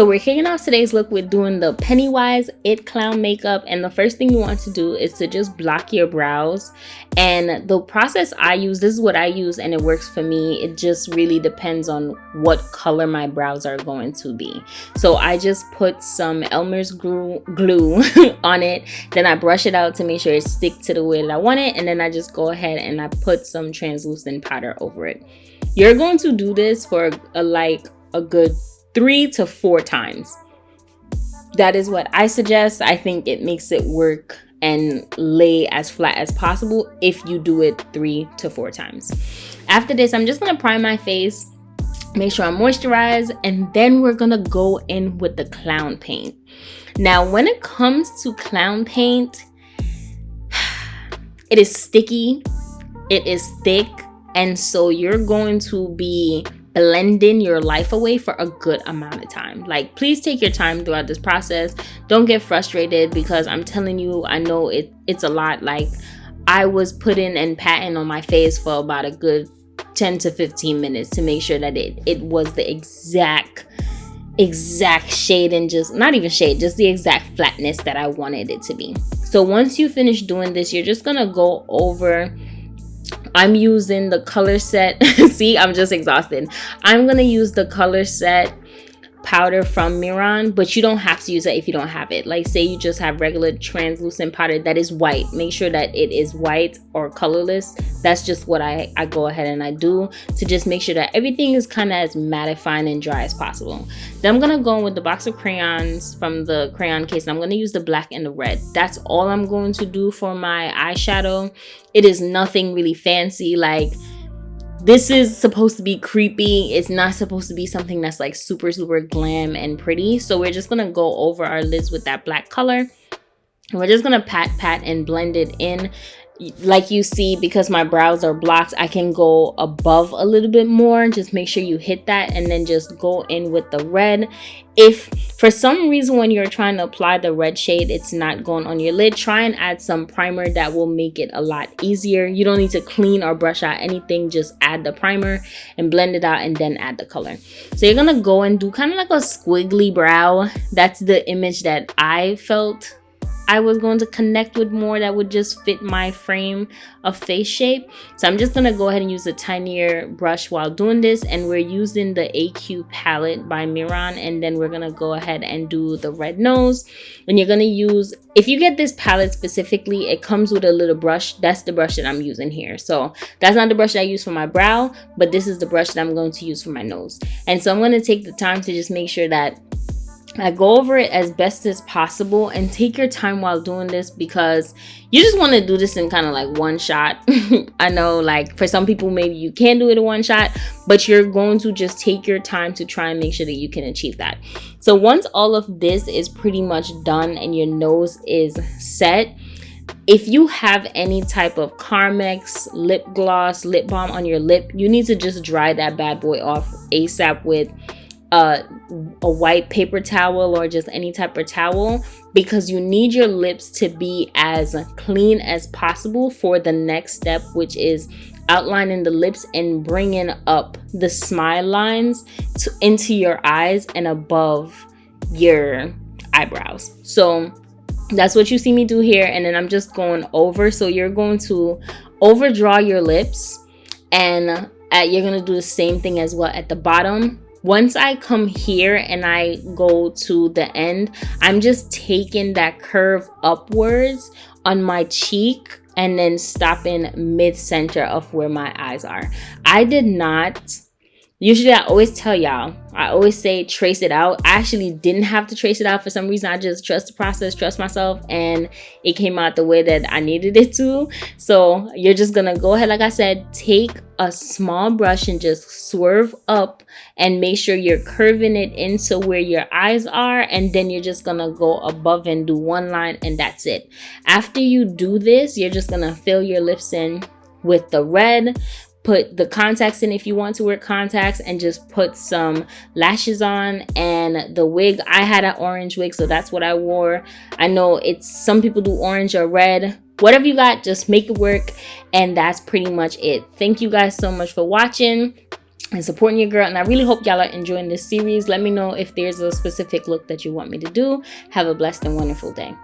So we're kicking off today's look with doing the Pennywise It Clown makeup, and the first thing you want to do is to just block your brows. And the process I use, this is what I use and it works for me. It just really depends on what color my brows are going to be. So I just put some Elmer's glue on it, then I brush it out to make sure it sticks to the way that I want it, and then I just go ahead and I put some translucent powder over it. You're going to do this for a good 3 to 4 times. That is what I suggest. I think it makes it work and lay as flat as possible if you do it 3 to 4 times. After this, I'm just gonna prime my face, make sure I'm moisturized, and then we're gonna go in with the clown paint. Now, when it comes to clown paint, it is sticky, it is thick, and so you're going to be blending your life away for a good amount of time. Like, please take your time throughout this process. Don't get frustrated, because I'm telling you, I know it's a lot. Like, I was putting and patting on my face for about a good 10 to 15 minutes to make sure that it was the exact shade, and just not even shade, just the exact flatness that I wanted it to be. So once you finish doing this, you're just gonna go over, I'm using the color set. See, I'm just exhausted. I'm gonna use the color set powder from Miran, but you don't have to use it if you don't have it. Like, say you just have regular translucent powder that is white, make sure that it is white or colorless. That's just what I go ahead and I do to just make sure that everything is kind of as mattifying and dry as possible. Then I'm gonna go in with the box of crayons from the crayon case, and I'm gonna use the black and the red. That's all I'm going to do for my eyeshadow. It is nothing really fancy. Like, this is supposed to be creepy. It's not supposed to be something that's like super glam and pretty. So we're just gonna go over our lids with that black color, and we're just gonna pat and blend it in. Like you see, because my brows are blocked, I can go above a little bit more. Just make sure you hit that, and then just go in with the red. If for some reason when you're trying to apply the red shade, it's not going on your lid, try and add some primer. That will make it a lot easier. You don't need to clean or brush out anything, just add the primer and blend it out, and then add the color. So you're gonna go and do kind of like a squiggly brow. That's the image that I felt I was going to connect with more, that would just fit my frame of face shape. So I'm just gonna go ahead and use a tinier brush while doing this, and we're using the AQ palette by Miran, and then we're gonna go ahead and do the red nose. And you're gonna use, if you get this palette specifically, it comes with a little brush. That's the brush that I'm using here. So that's not the brush that I use for my brow, but this is the brush that I'm going to use for my nose. And so I'm gonna take the time to just make sure that I go over it as best as possible, and take your time while doing this, because you just want to do this in kind of like one shot. I know, like, for some people maybe you can do it in one shot, but you're going to just take your time to try and make sure that you can achieve that. So once all of this is pretty much done and your nose is set, if you have any type of Carmex lip gloss, lip balm on your lip, you need to just dry that bad boy off ASAP with a white paper towel or just any type of towel, because you need your lips to be as clean as possible for the next step, which is outlining the lips and bringing up the smile lines into your eyes and above your eyebrows. So that's what you see me do here, and then I'm just going over. So you're going to overdraw your lips, and you're going to do the same thing as well at the bottom. Once I come here and I go to the end, I'm just taking that curve upwards on my cheek and then stopping mid-center of where my eyes are. I did not, usually I always tell y'all, I always say trace it out. I actually didn't have to trace it out for some reason. I just trust the process, trust myself, and it came out the way that I needed it to. So you're just gonna go ahead, like I said, take a small brush and just swerve up and make sure you're curving it into where your eyes are, and then you're just gonna go above and do one line, and that's it. After you do this, you're just gonna fill your lips in with the red, put the contacts in if you want to wear contacts, and just put some lashes on. And the wig, I had an orange wig, so that's what I wore. I know it's, some people do orange or red. Whatever you got, just make it work. And that's pretty much it. Thank you guys so much for watching. and supporting your girl. And I really hope y'all are enjoying this series. Let me know if there's a specific look that you want me to do. Have a blessed and wonderful day.